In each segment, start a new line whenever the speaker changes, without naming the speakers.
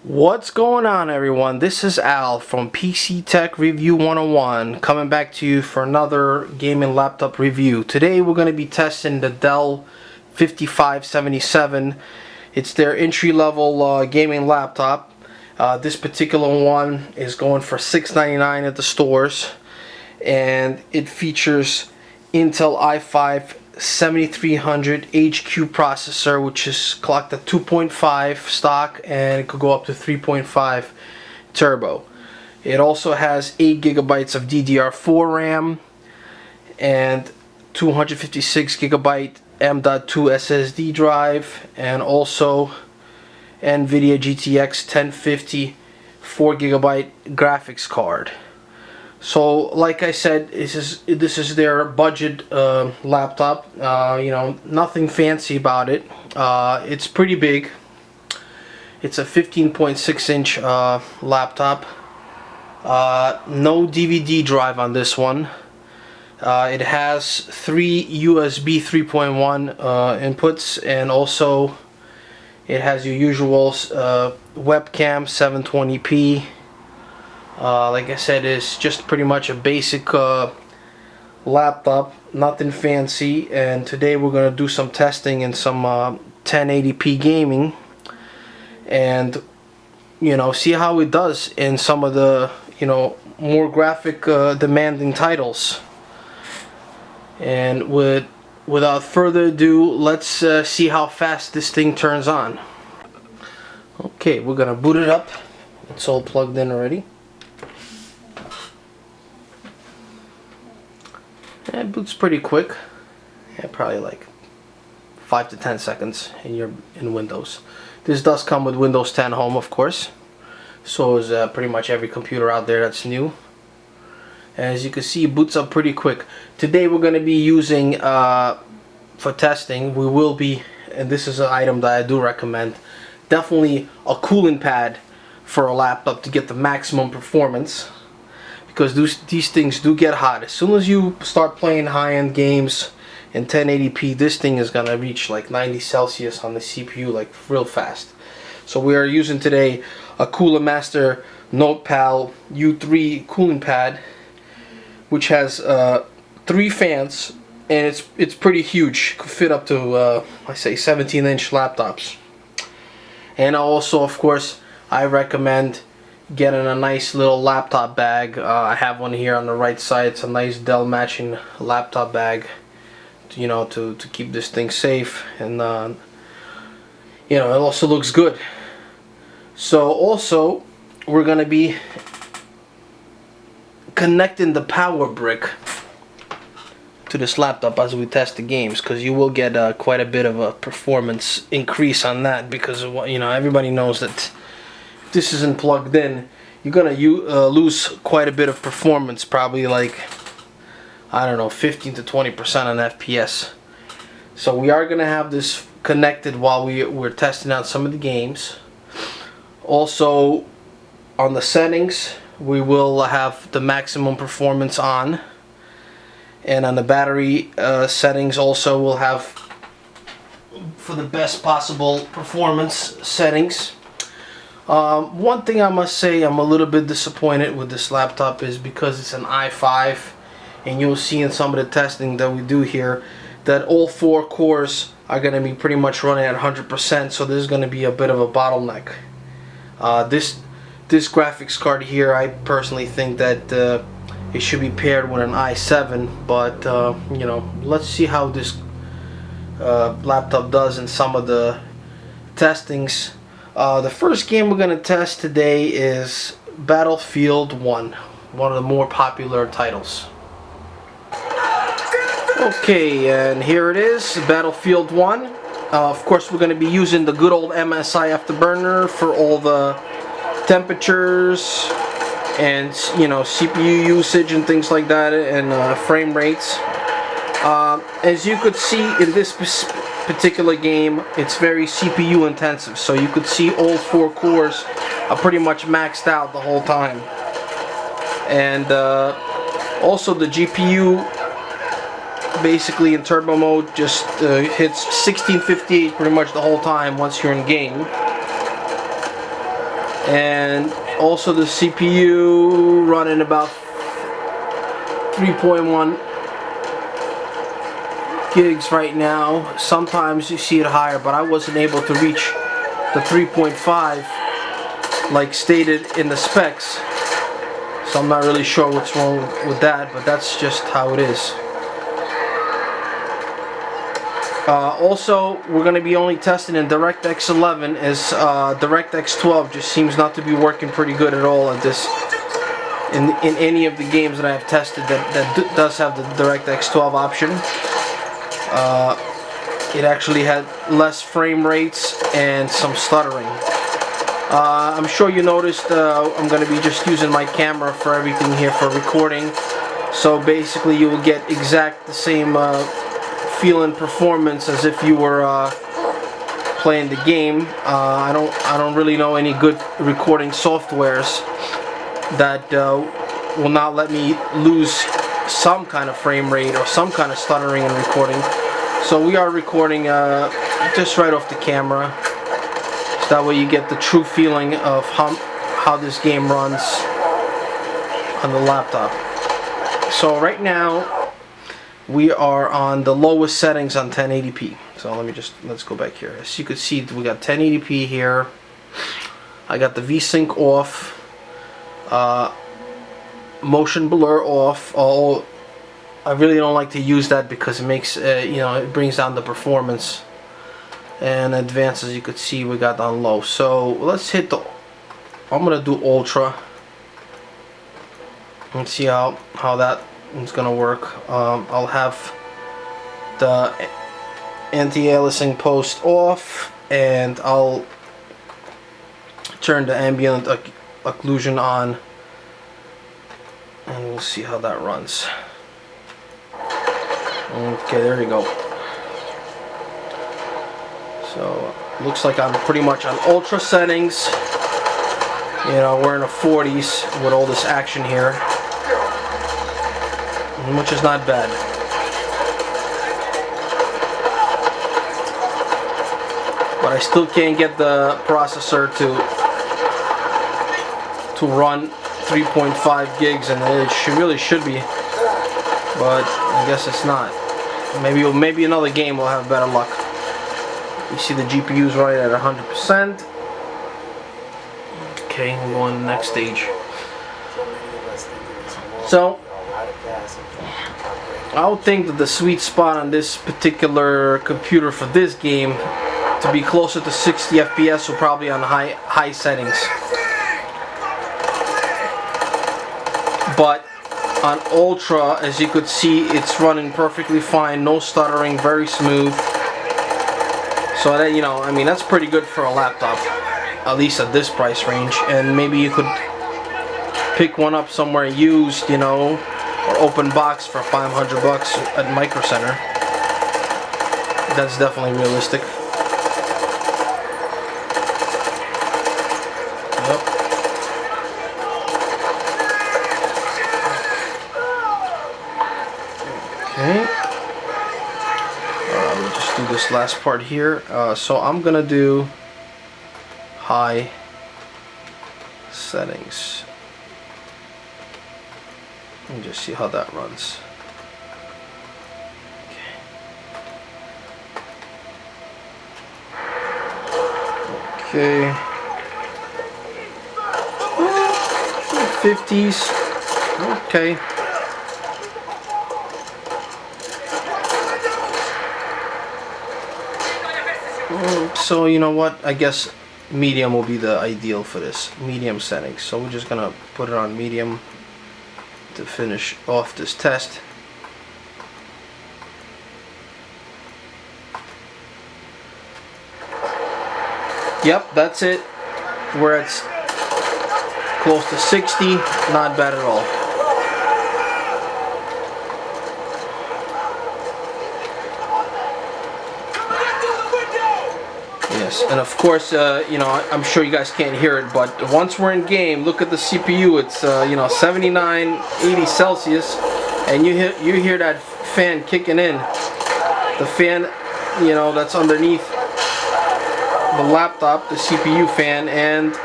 What's going on, everyone? This is Al from PC Tech Review 101 coming back to you for another gaming laptop review. Today we're going to be testing the Dell 5577. It's their entry-level gaming laptop. This particular one is going for $6.99 at the stores, and it features Intel i5 7300 HQ processor, which is clocked at 2.5 stock, and it could go up to 3.5 turbo. It also has 8 gigabytes of DDR4 RAM and 256 gigabyte M.2 SSD Drive, and also NVIDIA GTX 1050 4 gigabyte graphics card. So, like I said, this is their budget laptop. You know, nothing fancy about it. It's pretty big. It's a 15.6-inch laptop. No DVD drive on this one. It has 3 USB 3.1 inputs, and also it has your usual webcam 720p. Like I said, it's just pretty much a basic laptop, nothing fancy. And today we're going to do some testing and some 1080p gaming, and see how it does in some of the more graphic demanding titles. And without further ado, let's see how fast this thing turns on. Okay, we're gonna boot it up. It's all plugged in already. It boots pretty quick. Yeah, probably like 5 to 10 seconds in Windows. This does come with Windows 10 Home, of course. So is pretty much every computer out there that's new. And as you can see, it boots up pretty quick. Today we're going to be using, for testing, we will be, and this is an item that I do recommend, definitely a cooling pad for a laptop to get the maximum performance. Because these things do get hot. As soon as you start playing high-end games in 1080p, this thing is gonna reach like 90 Celsius on the CPU, like real fast. So we are using today a Cooler Master NotePal U3 cooling pad, which has 3 fans, and it's pretty huge. Could fit up to I say 17-inch laptops. And also, of course, I recommend getting a nice little laptop bag. I have one here on the right side. It's a nice Dell matching laptop bag, to keep this thing safe, and it also looks good. So also we're gonna be connecting the power brick to this laptop as we test the games, because you will get quite a bit of a performance increase on that, because everybody knows that this isn't plugged in, you're gonna lose quite a bit of performance, probably like, I don't know, 15 to 20% on FPS. So we are gonna have this connected while we're testing out some of the games. Also, on the settings, we will have the maximum performance on, and on the battery settings also we'll have for the best possible performance settings. One thing I must say, I'm a little bit disappointed with this laptop, is because it's an i5, and you'll see in some of the testing that we do here that all 4 cores are going to be pretty much running at 100%, so there's going to be a bit of a bottleneck. This graphics card here, I personally think that it should be paired with an i7, but let's see how this laptop does in some of the testings. The first game we're going to test today is Battlefield 1, one of the more popular titles. Okay, and here it is, Battlefield 1. Of course, we're going to be using the good old MSI Afterburner for all the temperatures and CPU usage and things like that, and frame rates. As you could see in this particular game, it's very CPU intensive, so you could see all 4 cores are pretty much maxed out the whole time. And also the GPU, basically in turbo mode, just hits 1658 pretty much the whole time once you're in game. And also the CPU running about 3.1 gigs right now. Sometimes you see it higher, but I wasn't able to reach the 3.5 like stated in the specs, so I'm not really sure what's wrong with that, but that's just how it is. Also, we're going to be only testing in DirectX 11, as DirectX 12 just seems not to be working pretty good at all at this in any of the games that I have tested that does have the DirectX 12 option. It actually had less frame rates and some stuttering. I'm sure you noticed I'm going to be just using my camera for everything here for recording. So basically you will get exact the same feel and performance as if you were playing the game. I don't really know any good recording softwares that will not let me lose some kind of frame rate or some kind of stuttering in recording. So we are recording just right off the camera. So that way you get the true feeling of how this game runs on the laptop. So right now we are on the lowest settings on 1080p. So let's go back here. As you can see, we got 1080p here. I got the VSync off, motion blur off. I really don't like to use that because it makes it brings down the performance. And advanced, as you could see, we got on low. So let's hit I'm gonna do ultra and see how that is gonna work. I'll have the anti-aliasing post off, and I'll turn the ambient occlusion on, and we'll see how that runs. Okay, there you go. So looks like I'm pretty much on ultra settings. We're in the 40s with all this action here, which is not bad. But I still can't get the processor to run 3.5 gigs, and it really should be, but I guess it's not. Maybe another game will have better luck. You see the GPU's running at 100%. Okay, we'll go on to the next stage. So, I would think that the sweet spot on this particular computer for this game to be closer to 60 FPS, or probably on high settings. But on ultra, as you could see, it's running perfectly fine, no stuttering, very smooth. So that, that's pretty good for a laptop, at least at this price range. And maybe you could pick one up somewhere used, or open box for $500 at Micro Center. That's definitely realistic. Yep. Okay. We'll just do this last part here. So I'm gonna do high settings and just see how that runs. Okay. 50s. Okay. So you know what? I guess medium will be the ideal for this. Medium settings. So we're just gonna put it on medium to finish off this test. Yep, that's it. We're at close to 60. Not bad at all. Yes, and of course, I'm sure you guys can't hear it, but once we're in game, look at the CPU. It's 79, 80 Celsius, and you hear that fan kicking in. The fan, that's underneath the laptop, the CPU fan, and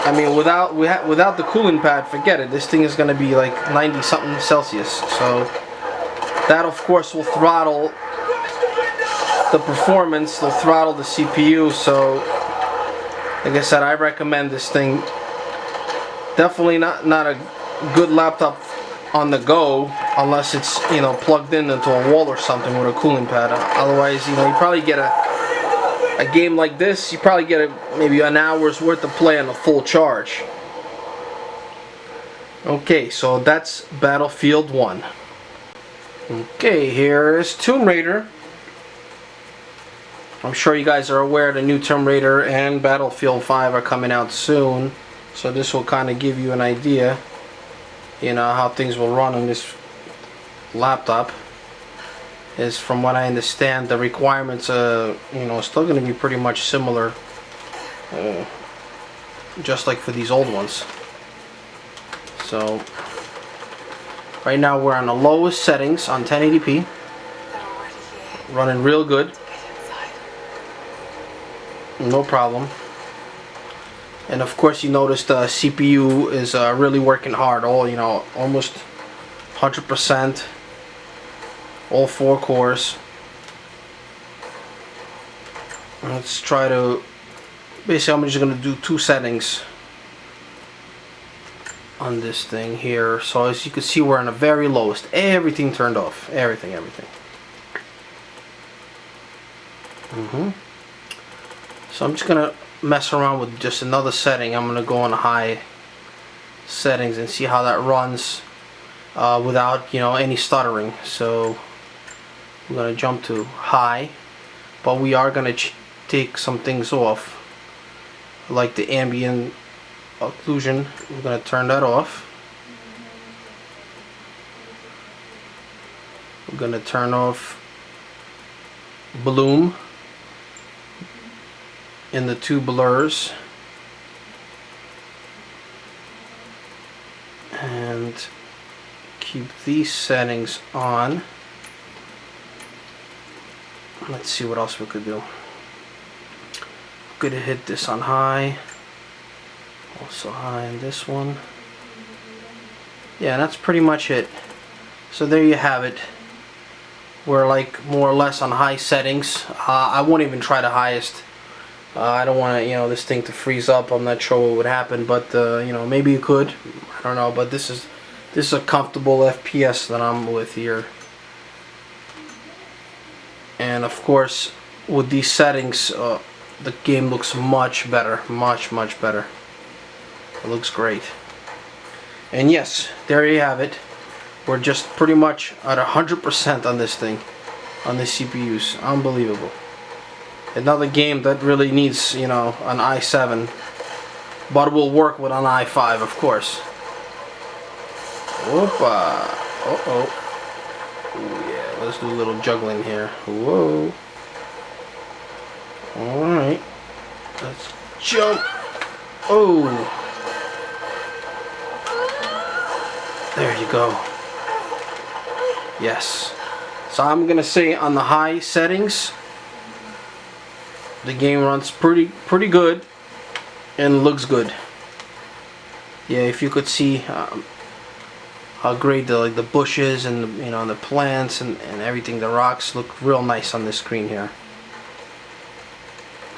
I mean, without the cooling pad, forget it. This thing is going to be like 90 something Celsius. So that of course will throttle the performance, they'll throttle the CPU. So like I said, I recommend this thing. Definitely not a good laptop on the go unless it's, you know, plugged into a wall or something with a cooling pad. Otherwise, you know, you probably get a game like this, you probably get maybe an hour's worth of play on a full charge. Okay, so that's Battlefield 1. Okay, here is Tomb Raider. I'm sure you guys are aware the new Tomb Raider and Battlefield 5 are coming out soon. So this will kind of give you an idea, you know, how things will run on this laptop. Is, from what I understand, the requirements, you know, still going to be pretty much similar, just like for these old ones. So right now we're on the lowest settings on 1080p, running real good, no problem. And of course, you notice the CPU is really working hard. You know, almost 100%. All 4 cores. Let's try to. Basically, I'm just gonna do 2 settings on this thing here. So as you can see, we're on the very lowest. Everything turned off. Everything. So I'm just gonna mess around with just another setting. I'm gonna go on high settings and see how that runs without, you know, any stuttering. So I'm gonna jump to high, but we are gonna take some things off, like the ambient occlusion. We're gonna turn that off. We're gonna turn off bloom in the 2 blurs, and keep these settings on. Let's see what else we could do. I'm gonna hit this on high, also high in this one. Yeah, that's pretty much it. So there you have it. We're like more or less on high settings. I won't even try the highest. I don't want to, you know, this thing to freeze up. I'm not sure what would happen, but you know, maybe it could. I don't know, but this is a comfortable FPS that I'm with here. And of course, with these settings, the game looks much better, much better. It looks great. And yes, there you have it. We're just pretty much at 100% on this thing, on the CPUs. Unbelievable. Another game that really needs, you know, an i7, but will work with an i5, of course. Opa. Uh-oh. Yeah, let's do a little juggling here. Whoa. Alright. Let's jump. Oh. There you go. Yes. So I'm gonna say on the high settings, the game runs pretty good and looks good. Yeah, if you could see how great the bushes and the, you know, the plants and everything, the rocks look real nice on this screen here.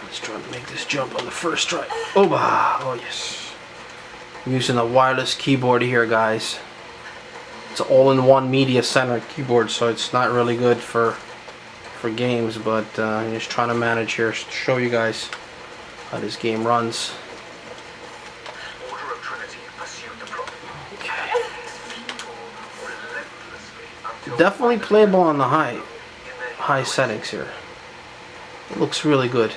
Let's try to make this jump on the first try. Oh yes. I'm using a wireless keyboard here, guys. It's an all-in-one media center keyboard, so it's not really good for games, but I'm just trying to manage here to show you guys how this game runs. Okay. Definitely playable on the high settings here. It looks really good.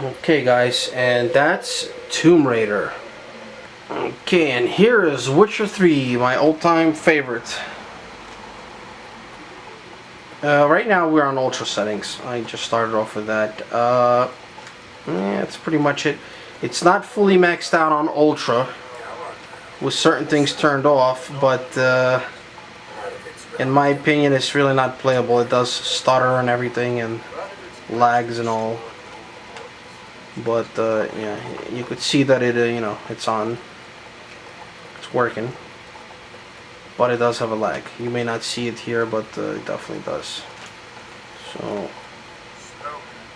Okay, guys, and that's Tomb Raider. Okay, and here is Witcher 3, my all-time favorite. Right now we're on ultra settings. I just started off with that. Yeah, that's pretty much it. It's not fully maxed out on ultra, with certain things turned off, but in my opinion it's really not playable. It does stutter and everything and lags and all. but yeah, you could see that it you know, it's on, it's working, but it does have a lag. You may not see it here, but it definitely does. So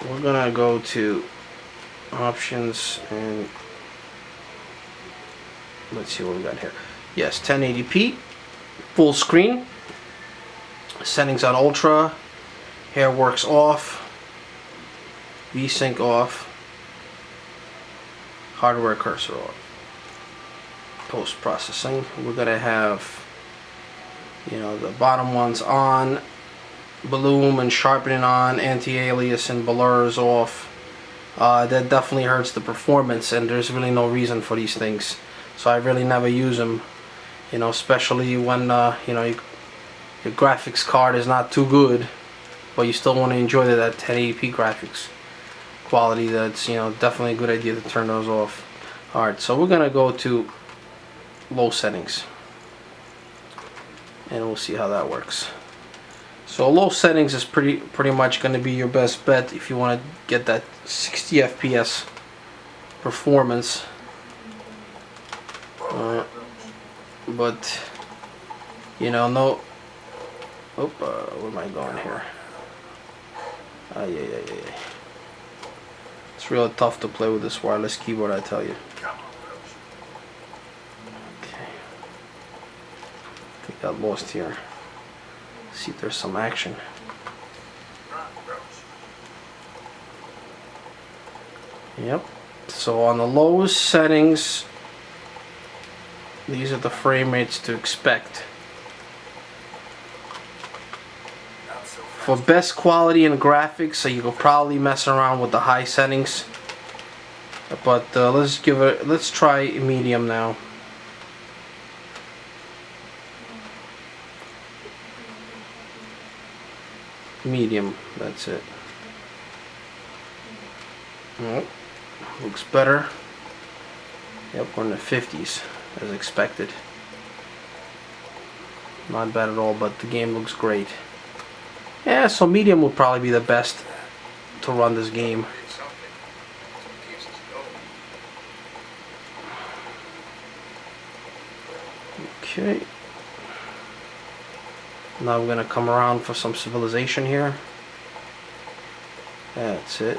we're gonna go to options and let's see what we got here. Yes, 1080p, full screen, settings on ultra, hair works off, VSync off, hardware cursor off. Post processing, we're gonna have, you know, the bottom ones on, bloom and sharpening on, anti-alias and blurs off. That definitely hurts the performance, and there's really no reason for these things. So I really never use them, you know, especially when you know, your graphics card is not too good, but you still want to enjoy that 1080p graphics quality. That's, you know, definitely a good idea to turn those off. Alright, so we're gonna go to low settings, and we'll see how that works. So low settings is pretty much going to be your best bet if you want to get that 60 FPS performance. But you know, no. Where am I going here? Yeah. It's real tough to play with this wireless keyboard, I tell you. Okay. I think I got lost here. See if there's some action. Yep. So on the lowest settings, these are the frame rates to expect. For best quality and graphics, so you could probably mess around with the high settings. But let's try medium now. Medium, that's it. Yep, looks better. Yep, we're in the 50s as expected. Not bad at all, but the game looks great. Yeah, so medium would probably be the best to run this game. Okay. Now we're gonna come around for some civilization here. That's it.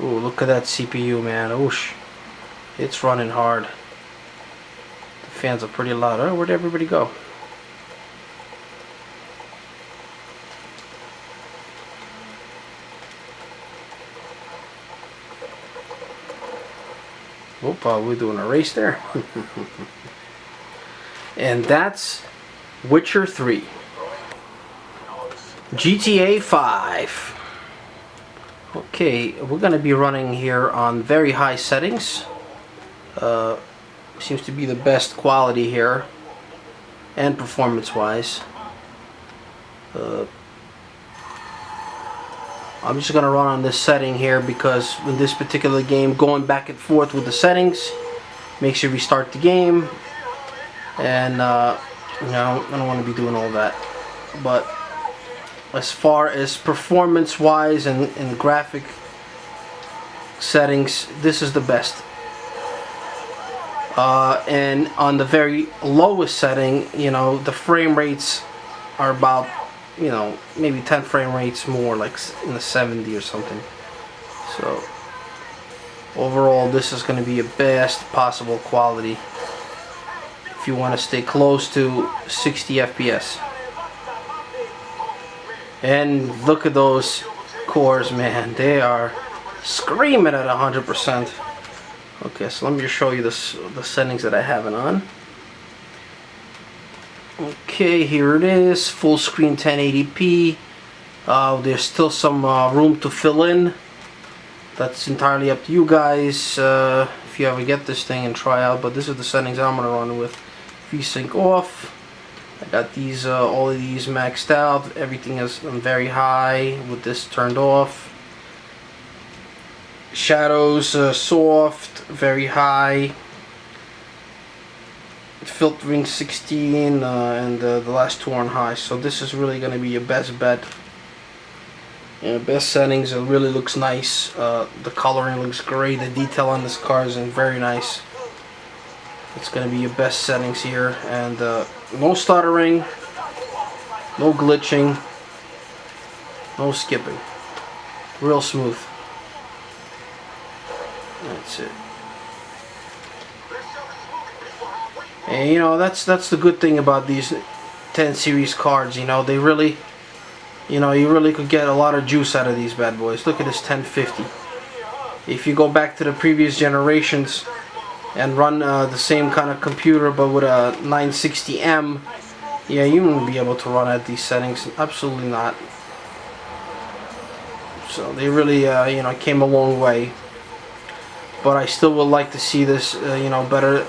Ooh, look at that CPU, man. Oosh. It's running hard. The fans are pretty loud. Oh, where'd everybody go? Opa, we're doing a race there. And that's Witcher 3. GTA 5. Okay, we're going to be running here on very high settings. Seems to be the best quality here, and performance-wise. I'm just going to run on this setting here because in this particular game, going back and forth with the settings makes you restart the game, and you know, I don't want to be doing all that. But as far as performance-wise and graphic settings, this is the best. And on the very lowest setting, you know, the frame rates are about, you know, maybe 10 frame rates more, like in the 70 or something. So overall, this is going to be your best possible quality if you want to stay close to 60 FPS. And look at those cores, man, they are screaming at 100%. Okay, so let me just show you the settings that I have it on. Okay, here it is, full screen 1080p. There's still some room to fill in. That's entirely up to you guys if you ever get this thing and try out. But this is the settings I'm gonna run with. VSync off. I got these, all of these maxed out. Everything is on very high with this turned off. Shadows soft, very high. filtering 16 and the last two are on high, so this is really going to be your best bet. Best settings. It really looks nice. The coloring looks great. The detail on this car is very nice. It's going to be your best settings here, and no stuttering, no glitching, no skipping. Real smooth. That's it. And you know, that's the good thing about these 10 series cards. You know, they really, you know, you really could get a lot of juice out of these bad boys. Look at this 1050. If you go back to the previous generations and run the same kind of computer but with a 960M, yeah, you won't be able to run at these settings. Absolutely not. So they really, you know, came a long way. But I still would like to see this, you know, better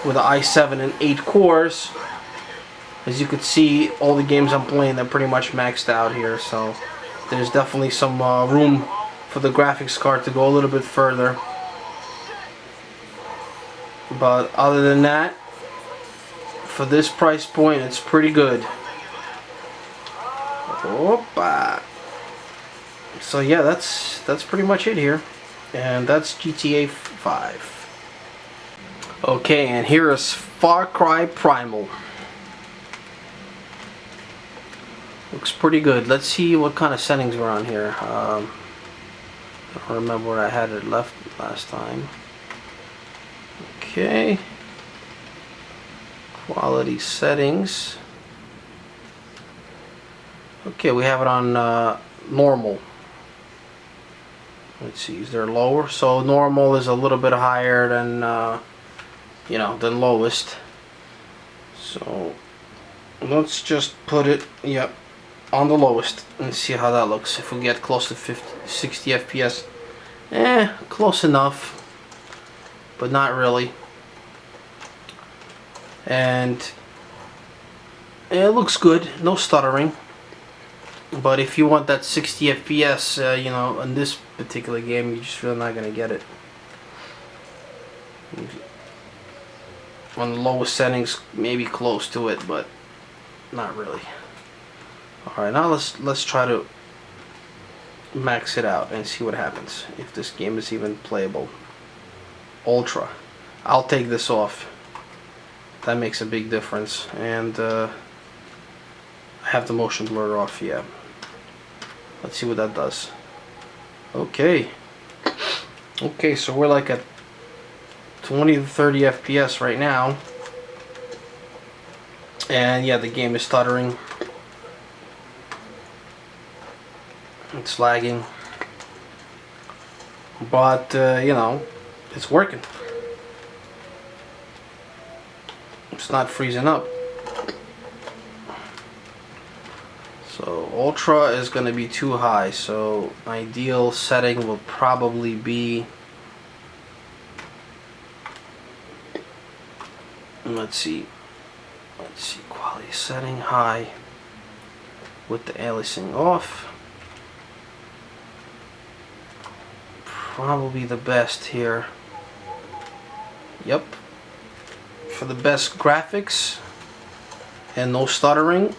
with the i7 and 8 cores. As you can see, all the games I'm playing, they're pretty much maxed out here. So there's definitely some room for the graphics card to go a little bit further. But other than that, for this price point, it's pretty good. Opa. So yeah, that's pretty much it here. And that's GTA 5. Okay, and here is Far Cry Primal. Looks pretty good. Let's see what kind of settings we're on here. I don't remember where I had it left last time. Okay. Quality settings. Okay, we have it on normal. Let's see, is there lower? So normal is a little bit higher than you know, than lowest. So let's just put it, yep, on the lowest and see how that looks. If we get close to 60 FPS, close enough, but not really. And it looks good, no stuttering. But if you want that 60 FPS, you know, in this particular game, you're just really not gonna get it. On the lowest settings, maybe close to it, but not really. All right, now let's try to max it out and see what happens. If this game is even playable. Ultra. I'll take this off. That makes a big difference. And I have the motion blur off. Yeah. Let's see what that does. Okay. Okay, so we're like at 20 to 30 FPS right now. And yeah, the game is stuttering. It's lagging. But, you know, it's working. It's not freezing up. So Ultra is going to be too high, so ideal setting will probably be, let's see, quality setting high with the aliasing off. Probably the best here. Yep. For the best graphics and no stuttering,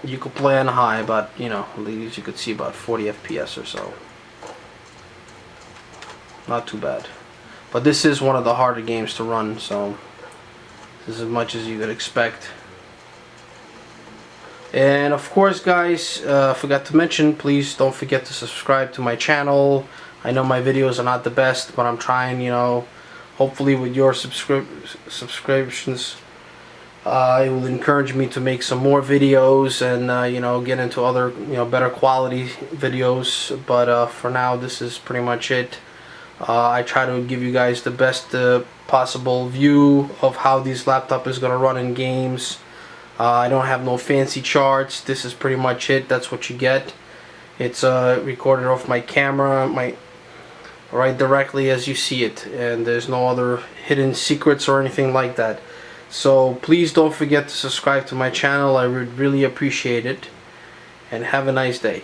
you could play on high, but you know, as you could see, about 40 FPS or so. Not too bad. But this is one of the harder games to run, so this is as much as you could expect. And of course, guys, forgot to mention, please don't forget to subscribe to my channel. I know my videos are not the best, but I'm trying, you know, hopefully with your subscriptions, it will encourage me to make some more videos and you know, get into other, you know, better quality videos. But for now, this is pretty much it. I try to give you guys the best possible view of how this laptop is going to run in games. I don't have no fancy charts. This is pretty much it. That's what you get. It's recorded off my camera, right directly as you see it, and there's no other hidden secrets or anything like that. So please don't forget to subscribe to my channel. I would really appreciate it, and have a nice day.